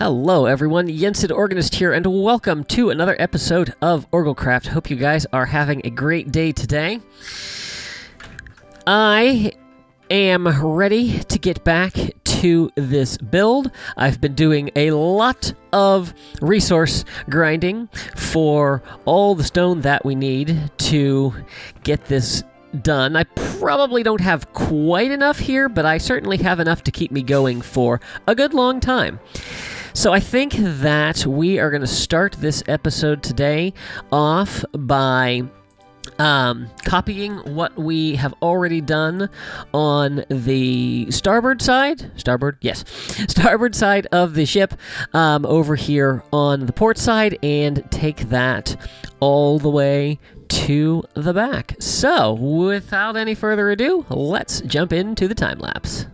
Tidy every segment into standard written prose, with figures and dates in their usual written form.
Hello everyone, Yensid Organist here, and welcome to another episode of OrgelCraft. Hope you guys are having a great day today. I am ready to get back to this build. I've been doing a lot of resource grinding for all the stone that we need to get this done. I probably don't have quite enough here, but I certainly have enough to keep me going for a good long time. So I think that we are going to start this episode today off by copying what we have already done on the starboard side. Starboard side of the ship over here on the port side, and take that all the way to the back. So without any further ado, let's jump into the time lapse.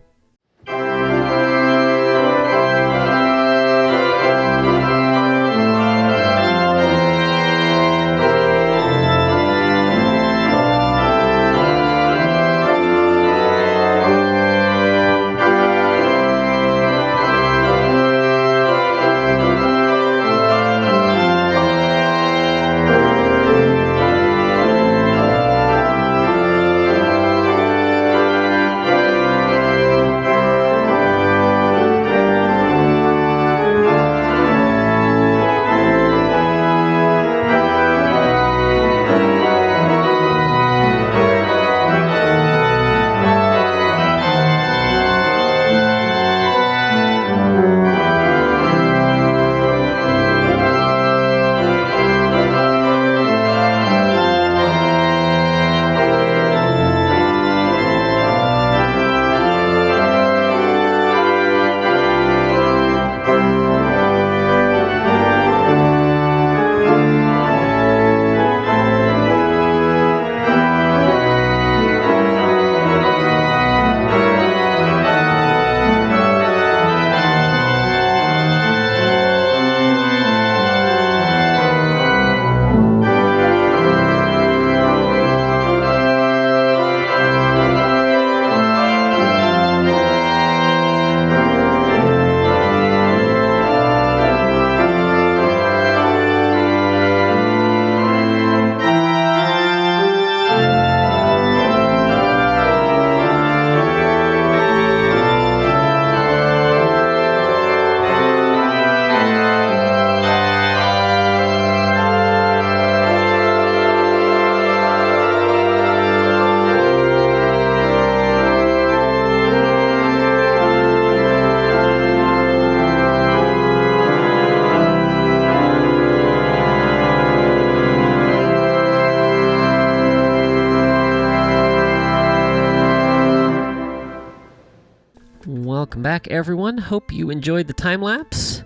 Welcome back, everyone. Hope you enjoyed the time lapse.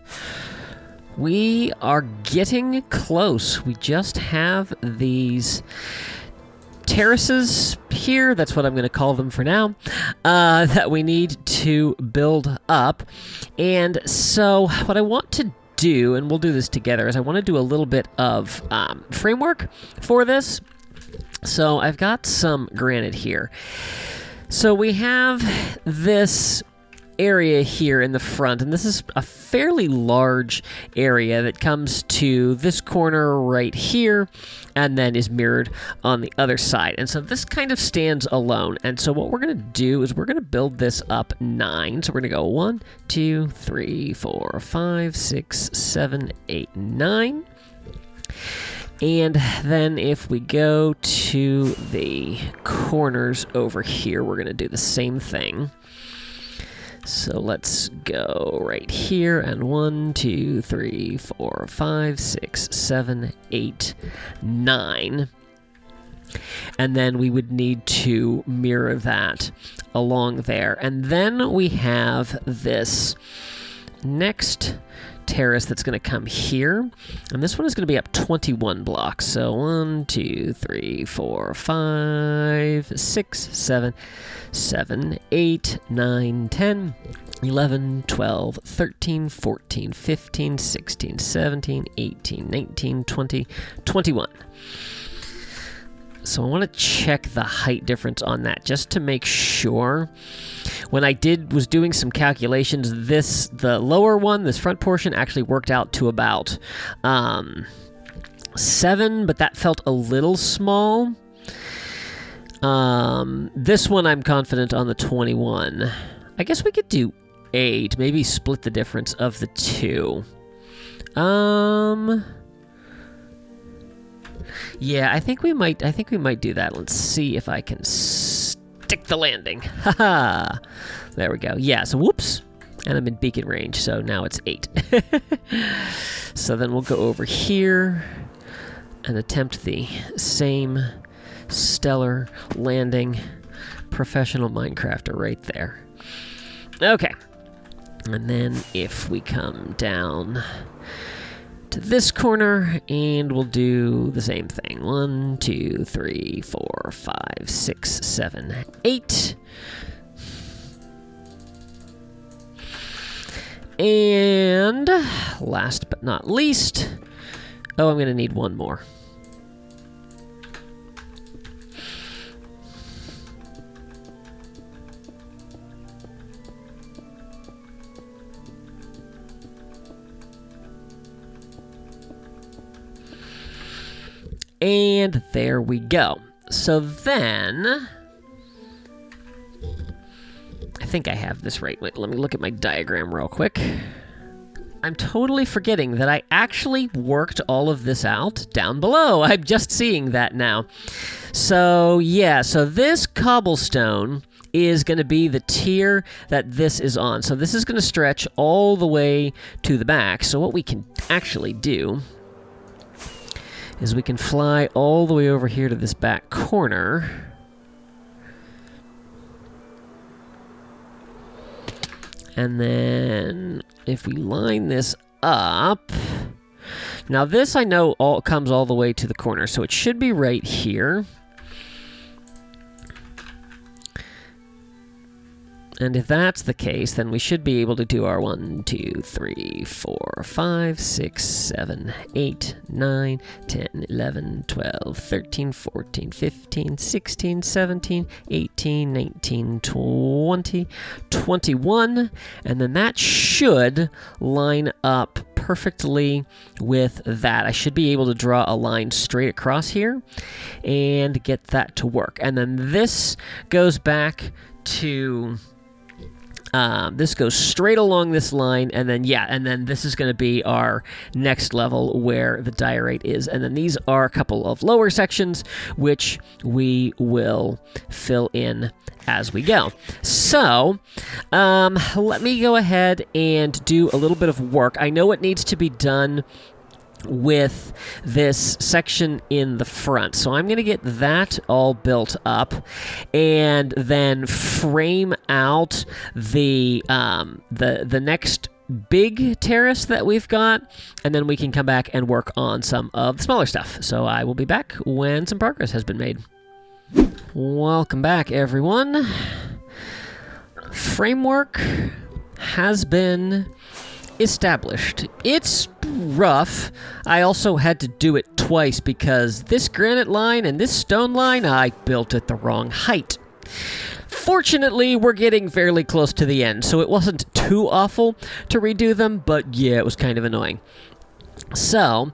We are getting close. We just have these terraces here, that's what I'm going to call them for now, that we need to build up. And so what I want to do, and we'll do this together, is I want to do a little bit of framework for this. So I've got some granite here. So we have this area here in the front, and this is a fairly large area that comes to this corner right here and then is mirrored on the other side. And so this kind of stands alone. And so what we're going to do is we're going to build this up 9. So we're going to go 1, 2, 3, 4, 5, 6, 7, 8, 9. And then if we go to the corners over here, we're going to do the same thing. So let's go right here, and 1, 2, 3, 4, 5, 6, 7, 8, 9. And then we would need to mirror that along there. And then we have this next terrace that's going to come here, and this one is going to be up 21 blocks. So 1, 2, 3, 4, 5, 6, 7, 7, 8, 9, 10, 11, 12, 13, 14, 15, 16, 17, 18, 19, 20, 21. So I want to check the height difference on that just to make sure. when I was doing some calculations, the lower one, this front portion, actually worked out to about 7, but that felt a little small. This one I'm confident on the 21. I guess we could do 8, maybe split the difference of the 2. Yeah, I think we might do that. Let's see if I can stick the landing. Haha. There we go. Yeah, so whoops. And I'm in beacon range, so now it's 8. So then we'll go over here and attempt the same stellar landing. Professional Minecrafter right there. Okay. And then if we come down to this corner, and we'll do the same thing. 1, 2, 3, 4, 5, 6, 7, 8. And last but not least, oh, I'm going to need one more. And there we go. So then, I think I have this right. Wait, let me look at my diagram real quick. I'm totally forgetting that I actually worked all of this out down below. I'm just seeing that now. So yeah, so this cobblestone is going to be the tier that this is on. So this is going to stretch all the way to the back. So what we can actually do is we can fly all the way over here to this back corner. And then if we line this up, now this I know comes all the way to the corner, so it should be right here. And if that's the case, then we should be able to do our 1, 2, 3, 4, 5, 6, 7, 8, 9, 10, 11, 12, 13, 14, 15, 16, 17, 18, 19, 20, 21. And then that should line up perfectly with that. I should be able to draw a line straight across here and get that to work. And then this goes back to... this goes straight along this line, and then, yeah, and then this is going to be our next level where the diorite is. And then these are a couple of lower sections, which we will fill in as we go. So, let me go ahead and do a little bit of work. I know it needs to be done with this section in the front. So I'm going to get that all built up and then frame out the next big terrace that we've got, and then we can come back and work on some of the smaller stuff. So I will be back when some progress has been made. Welcome back, everyone. Framework has been established. It's rough. I also had to do it twice because this granite line and this stone line, I built at the wrong height. Fortunately, we're getting fairly close to the end, so it wasn't too awful to redo them, but yeah, it was kind of annoying. So,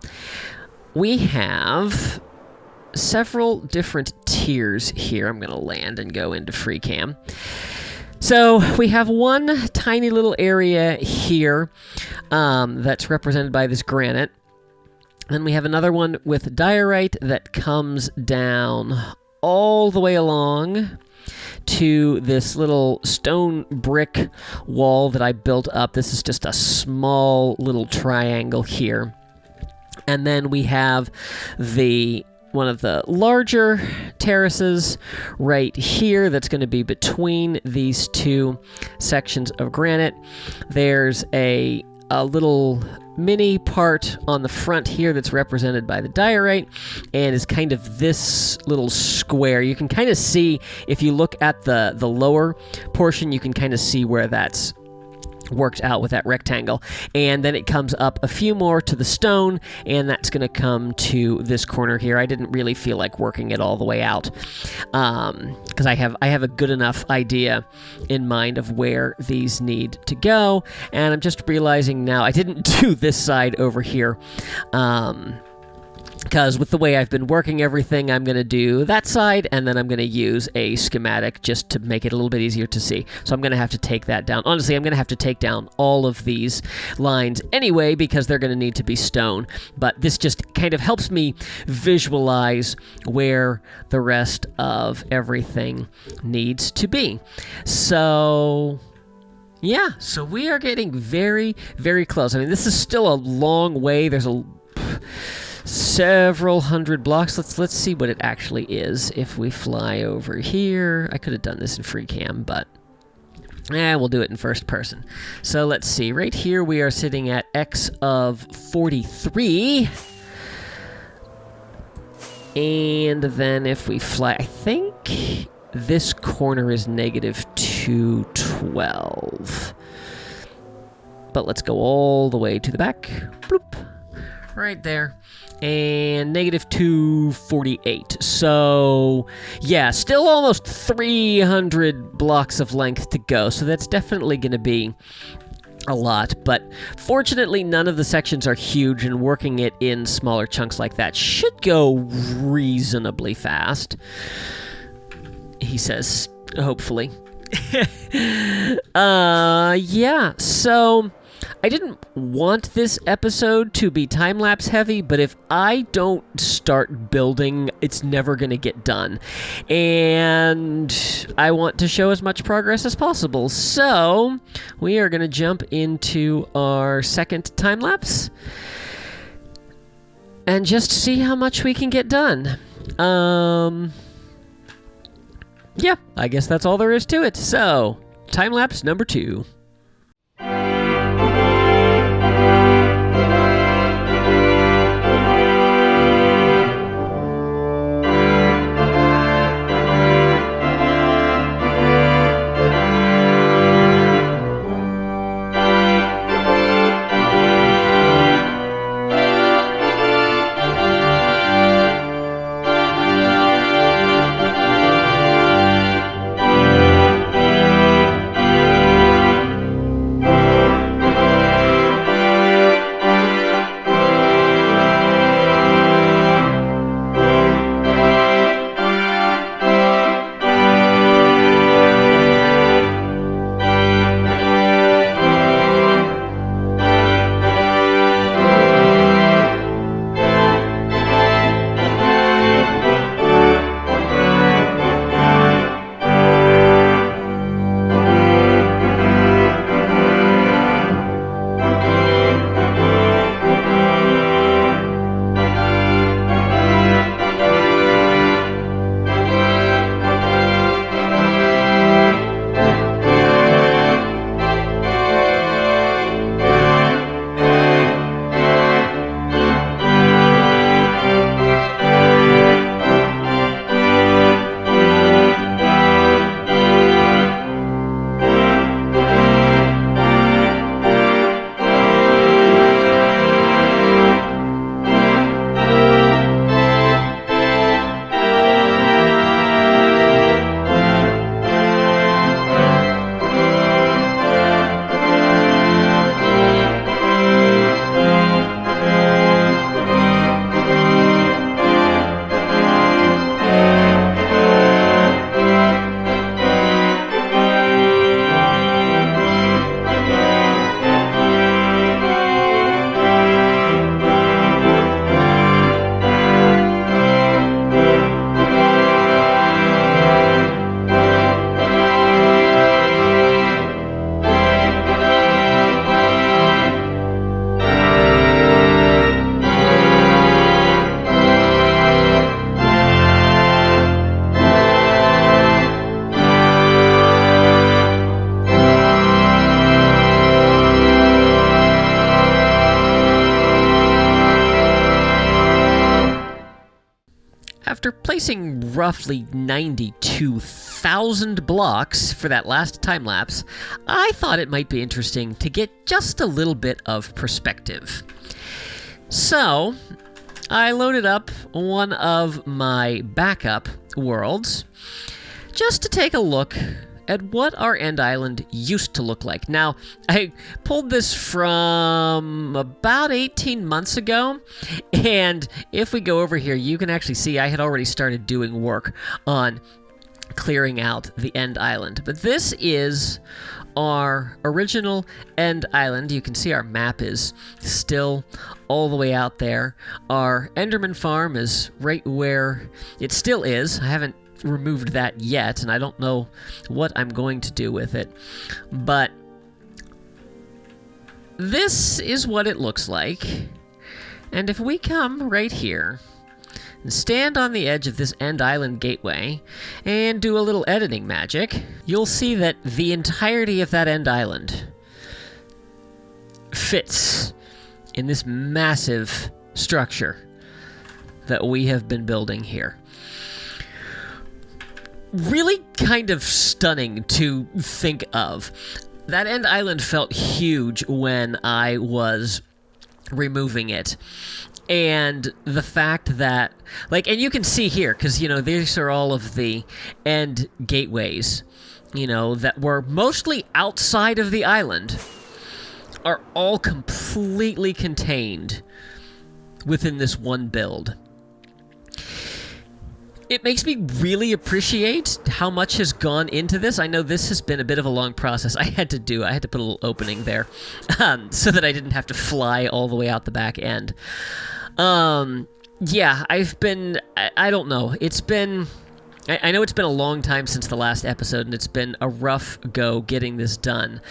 we have several different tiers here. I'm going to land and go into free cam. So we have one tiny little area here that's represented by this granite. Then we have another one with diorite that comes down all the way along to this little stone brick wall that I built up. This is just a small little triangle here. And then we have one of the larger terraces right here that's going to be between these two sections of granite. There's a little mini part on the front here that's represented by the diorite and is kind of this little square. You can kind of see, if you look at the lower portion, you can kind of see where that's worked out with that rectangle. And then it comes up a few more to the stone, and that's going to come to this corner here. I didn't really feel like working it all the way out because I have a good enough idea in mind of where these need to go. And I'm just realizing now I didn't do this side over here. Because with the way I've been working everything, I'm going to do that side, and then I'm going to use a schematic just to make it a little bit easier to see. So I'm going to have to take that down. Honestly, I'm going to have to take down all of these lines anyway, because they're going to need to be stone. But this just kind of helps me visualize where the rest of everything needs to be. So yeah, so we are getting very, very close. I mean, this is still a long way. There's several hundred blocks. Let's see what it actually is if we fly over here. I could have done this in free cam, but we'll do it in first person. So let's see. Right here we are sitting at x of 43. And then if we fly, I think this corner is negative 212. But let's go all the way to the back. Bloop. Right there. And negative 248. So, yeah, still almost 300 blocks of length to go. So that's definitely going to be a lot. But fortunately, none of the sections are huge, and working it in smaller chunks like that should go reasonably fast. He says, hopefully. Yeah, so I didn't want this episode to be time-lapse heavy, but if I don't start building, it's never going to get done. And I want to show as much progress as possible. So we are going to jump into our second time-lapse and just see how much we can get done. Yeah, I guess that's all there is to it. So, time-lapse number 2. after placing roughly 92,000 blocks for that last time lapse, I thought it might be interesting to get just a little bit of perspective. So, I loaded up one of my backup worlds just to take a look at what our end island used to look like. Now, I pulled this from about 18 months ago, and if we go over here, you can actually see I had already started doing work on clearing out the end island. But this is our original end island. You can see our map is still all the way out there. Our Enderman farm is right where it still is. I haven't removed that yet, and I don't know what I'm going to do with it, but this is what it looks like. And if we come right here and stand on the edge of this end island gateway and do a little editing magic, you'll see that the entirety of that end island fits in this massive structure that we have been building here. Really kind of stunning to think of. That end island felt huge when I was removing it. And the fact that, like, and you can see here, because, these are all of the end gateways, that were mostly outside of the island, are all completely contained within this one build. It makes me really appreciate how much has gone into this. I know this has been a bit of a long process. I had to put a little opening there so that I didn't have to fly all the way out the back end. Yeah, I don't know. I know it's been a long time since the last episode, and it's been a rough go getting this done.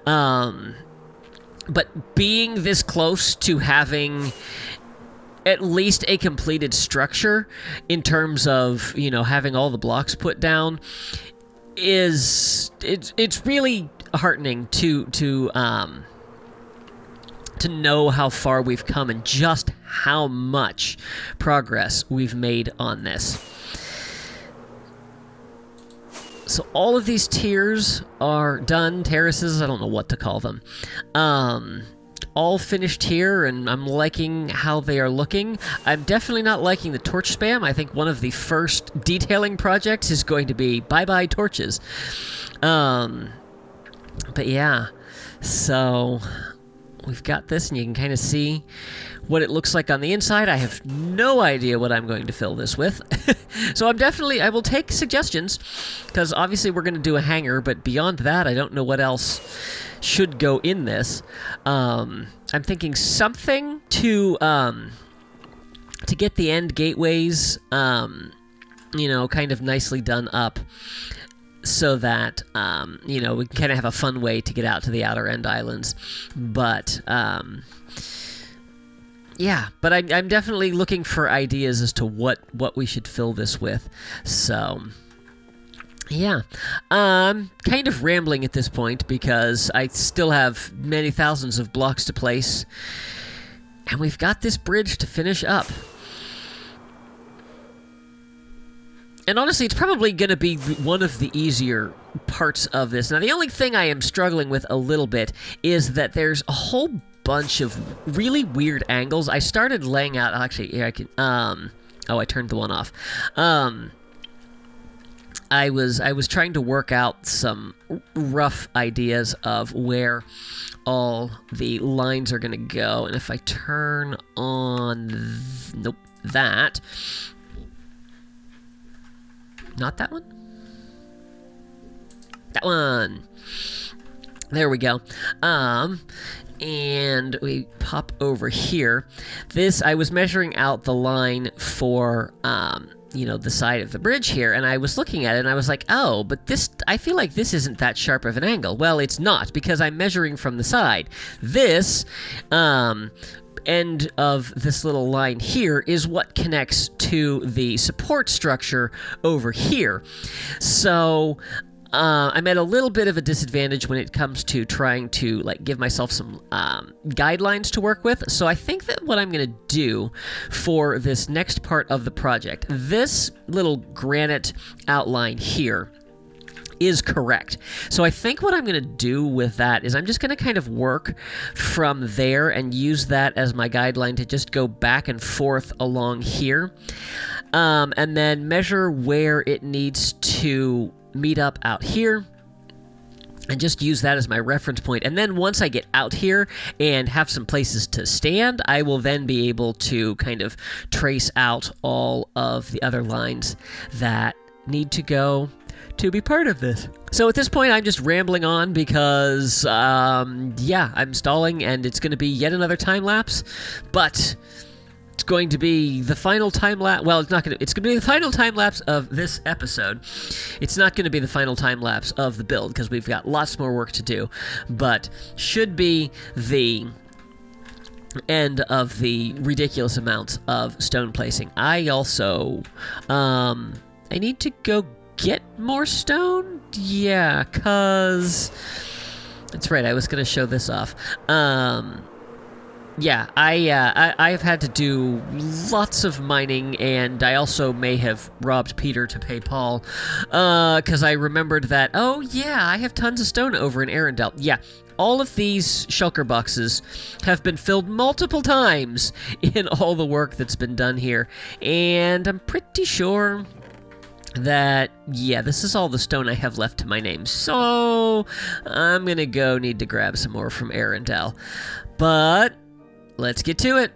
But being this close to having at least a completed structure in terms of, having all the blocks put down it's really heartening to know how far we've come and just how much progress we've made on this. So all of these tiers are done, terraces, I don't know what to call them. All finished here, and I'm liking how they are looking. I'm definitely not liking the torch spam. I think one of the first detailing projects is going to be bye-bye torches. But yeah, so we've got this, and you can kind of see what it looks like on the inside. I have no idea what I'm going to fill this with. So I will take suggestions, because obviously we're going to do a hangar, but beyond that, I don't know what else should go in this. I'm thinking something to get the end gateways, kind of nicely done up, so that, we can kind of have a fun way to get out to the outer end islands. But, yeah, but I'm definitely looking for ideas as to what we should fill this with. So, yeah, kind of rambling at this point because I still have many thousands of blocks to place, and we've got this bridge to finish up. And honestly, it's probably going to be one of the easier parts of this. Now, the only thing I am struggling with a little bit is that there's a whole bunch of really weird angles. I started laying out, actually, here I can, I turned the one off. I was trying to work out some rough ideas of where all the lines are going to go, and if I turn on, nope, that, not that one, that one, there we go, and we pop over here. This, I was measuring out the line for, the side of the bridge here, and I was looking at it, and I was like, oh, but this, I feel like this isn't that sharp of an angle. Well, it's not, because I'm measuring from the side. This, end of this little line here is what connects to the support structure over here. So I'm at a little bit of a disadvantage when it comes to trying to like give myself some guidelines to work with. So I think that what I'm going to do for this next part of the project, this little granite outline here, is correct. So I think what I'm going to do with that is I'm just going to kind of work from there and use that as my guideline to just go back and forth along here, and then measure where it needs to meet up out here, and just use that as my reference point. And then once I get out here and have some places to stand, I will then be able to kind of trace out all of the other lines that need to go to be part of this. So at this point, I'm just rambling on because, yeah, I'm stalling, and it's going to be yet another time lapse, but it's going to be the final time lapse. Well, it's going to be the final time lapse of this episode. It's not going to be the final time lapse of the build because we've got lots more work to do, but should be the end of the ridiculous amounts of stone placing. I also, I need to go get more stone? Yeah, cause that's right, I was gonna show this off. Yeah, I've had to do lots of mining, and I also may have robbed Peter to pay Paul, because I remembered that, oh yeah, I have tons of stone over in Arendelle. Yeah, all of these shulker boxes have been filled multiple times in all the work that's been done here, and I'm pretty sure that, yeah, this is all the stone I have left to my name, so I'm gonna go need to grab some more from Arendelle. But let's get to it.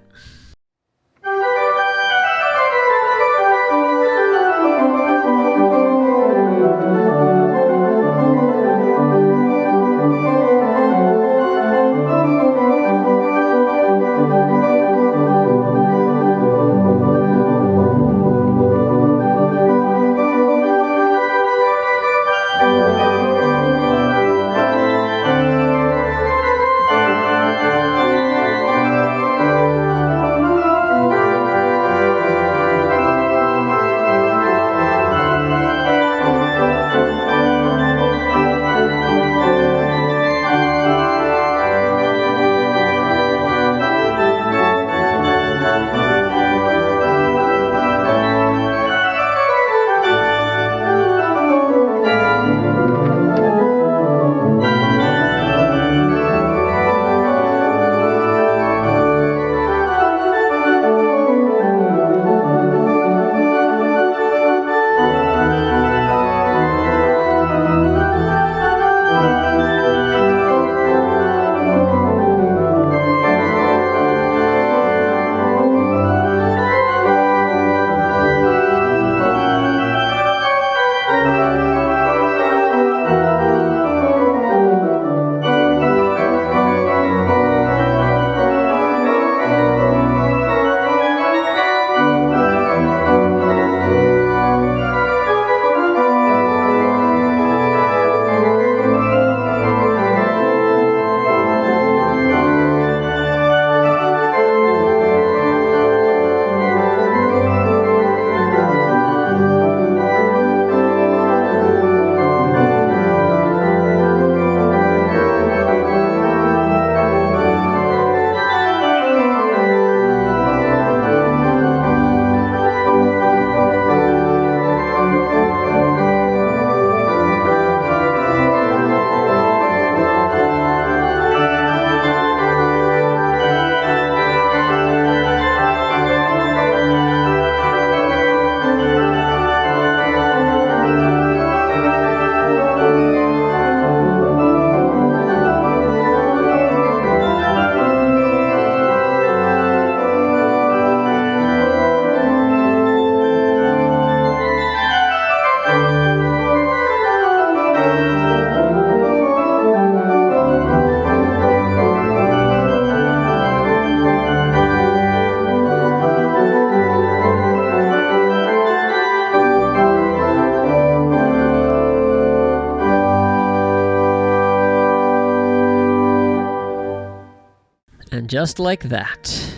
And just like that,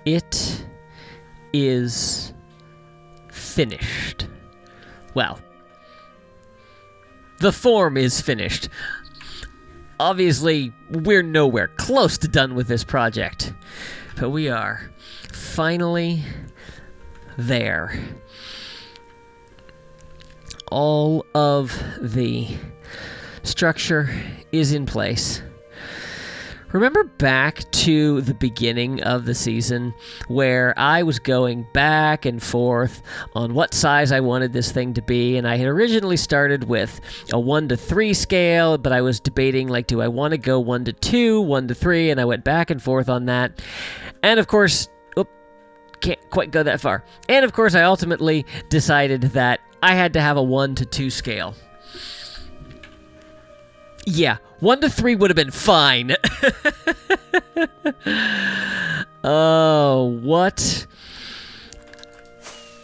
it is finished. Well, the form is finished. Obviously, we're nowhere close to done with this project, but we are finally there. All of the structure is in place. Remember back to the beginning of the season where I was going back and forth on what size I wanted this thing to be, and I had originally started with a 1:3 scale, but I was debating, like, do I want to go 1:2, 1:3, and I went back and forth on that. And of course, can't quite go that far. And of course, I ultimately decided that I had to have a 1:2 scale. Yeah, 1:3 would have been fine. Oh, what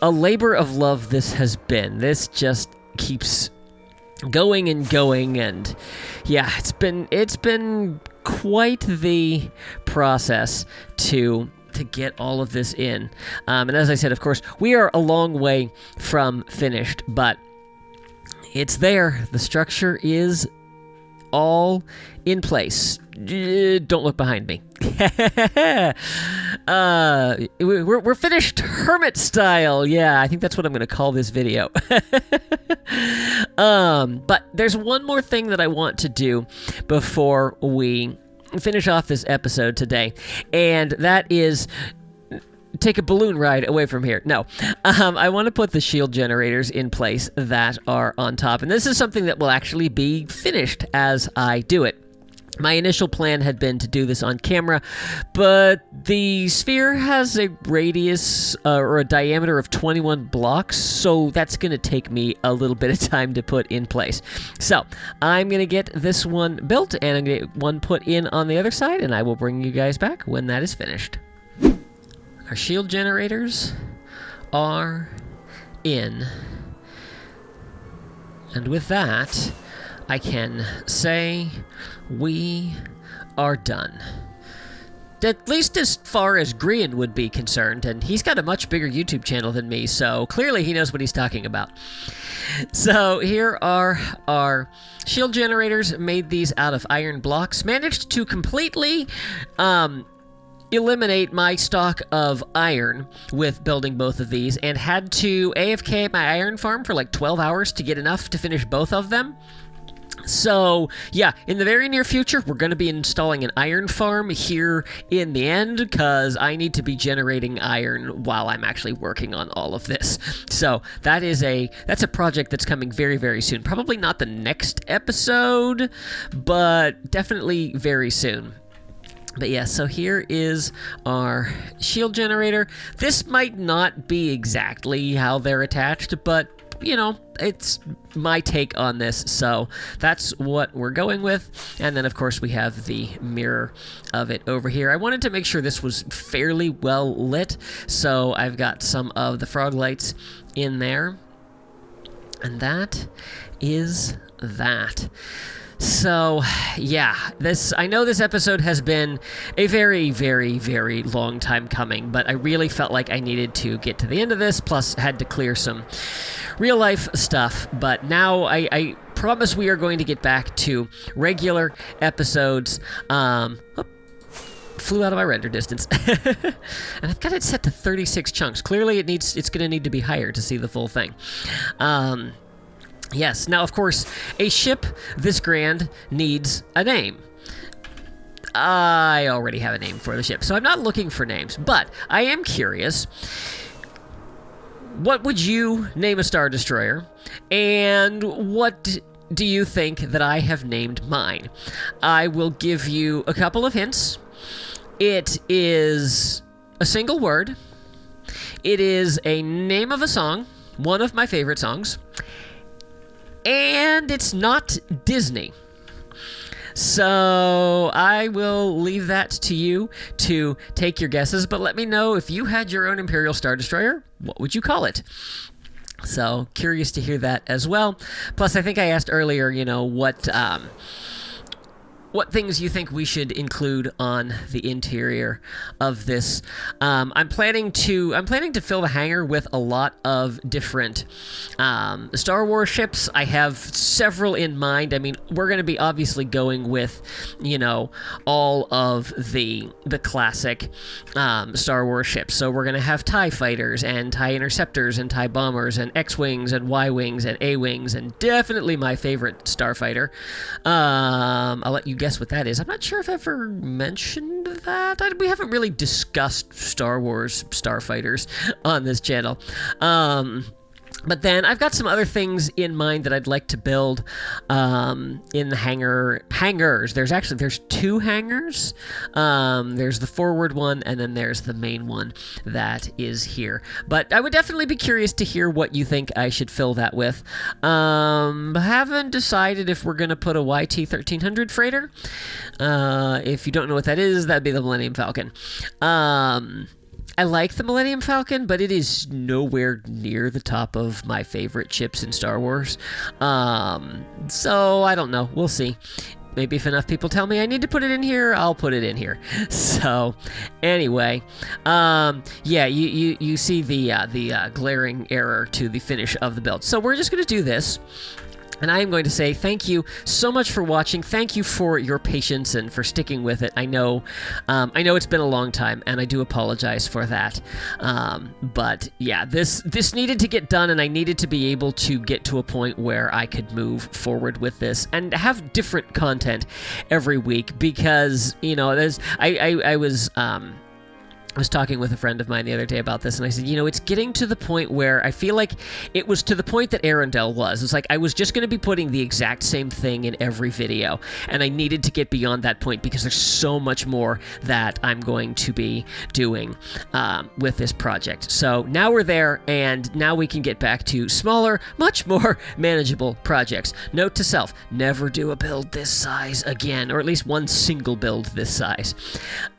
a labor of love this has been. This just keeps going and going, and yeah, it's been quite the process to get all of this in. And as I said, of course, we are a long way from finished, but it's there. The structure is all in place. Don't look behind me. We're finished Hermit style. Yeah, I think that's what I'm going to call this video. But there's one more thing that I want to do before we finish off this episode today, and that is take a balloon ride away from here. No, I want to put the shield generators in place that are on top, and this is something that will actually be finished as I do it. My initial plan had been to do this on camera, but the sphere has a radius or a diameter of 21 blocks, so that's going to take me a little bit of time to put in place. So I'm going to get this one built, and I'm going to get one put in on the other side, and I will bring you guys back when that is finished. Our shield generators are in, and with that, I can say we are done. At least as far as Grian would be concerned, and he's got a much bigger YouTube channel than me, so clearly he knows what he's talking about. So here are our shield generators. Made these out of iron blocks. Managed to completely eliminate my stock of iron with building both of these, and had to AFK my iron farm for like 12 hours to get enough to finish both of them. So, yeah, in the very near future, we're going to be installing an iron farm here in the end, because I need to be generating iron while I'm actually working on all of this. So, that's a project that's coming very, very soon. Probably not the next episode, but definitely very soon. But yeah, so here is our shield generator. This might not be exactly how they're attached, but you know, it's my take on this, so that's what we're going with. And then, of course, we have the mirror of it over here. I wanted to make sure this was fairly well lit, so I've got some of the frog lights in there. And that is that. So, yeah, I know this episode has been a very, very, very long time coming, but I really felt like I needed to get to the end of this, plus had to clear some real-life stuff. But now I promise we are going to get back to regular episodes. Flew out of my render distance. And I've got it set to 36 chunks. Clearly, it's going to need to be higher to see the full thing. Yes, now, of course, a ship this grand needs a name. I already have a name for the ship, so I'm not looking for names, but I am curious. What would you name a Star Destroyer, and what do you think that I have named mine? I will give you a couple of hints. It is a single word. It is a name of a song, one of my favorite songs. And it's not Disney. So I will leave that to you to take your guesses, but let me know if you had your own Imperial Star Destroyer, what would you call it? So curious to hear that as well. Plus, I think I asked earlier, you know, what what things you think we should include on the interior of this. I'm planning to fill the hangar with a lot of different Star Wars ships. I have several in mind. I mean, we're going to be obviously going with, you know, all of the classic Star Wars ships. So we're going to have TIE fighters and TIE interceptors and TIE bombers and X-wings and Y-wings and A-wings and definitely my favorite starfighter. I'll let you guess what that is. I'm not sure if I've ever mentioned that. We haven't really discussed Star Wars starfighters on this channel. But then I've got some other things in mind that I'd like to build in the hangars. There's two hangars. There's the forward one, and then there's the main one that is here. But I would definitely be curious to hear what you think I should fill that with. Haven't decided if we're going to put a YT-1300 freighter. If you don't know what that is, that'd be the Millennium Falcon. I like the Millennium Falcon, but it is nowhere near the top of my favorite ships in Star Wars. So I don't know. We'll see. Maybe if enough people tell me I need to put it in here, I'll put it in here. So anyway, yeah, you see the glaring error to the finish of the build. So we're just going to do this. And I am going to say thank you so much for watching. Thank you for your patience and for sticking with it. I know it's been a long time, and I do apologize for that. But yeah, this needed to get done, and I needed to be able to get to a point where I could move forward with this and have different content every week because, you know, I was talking with a friend of mine the other day about this, and I said, you know, it's getting to the point where I feel like it was to the point that Arendelle was. It's like I was just going to be putting the exact same thing in every video, and I needed to get beyond that point because there's so much more that I'm going to be doing with this project. So now we're there, and now we can get back to smaller, much more manageable projects. Note to self, never do a build this size again, or at least one single build this size.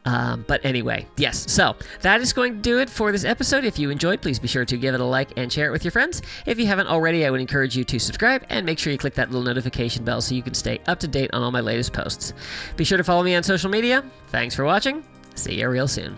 But anyway, yes, so that is going to do it for this episode. If you enjoyed, please be sure to give it a like and share it with your friends. If you haven't already, I would encourage you to subscribe and make sure you click that little notification bell so you can stay up to date on all my latest posts. Be sure to follow me on social media. Thanks for watching. See you real soon.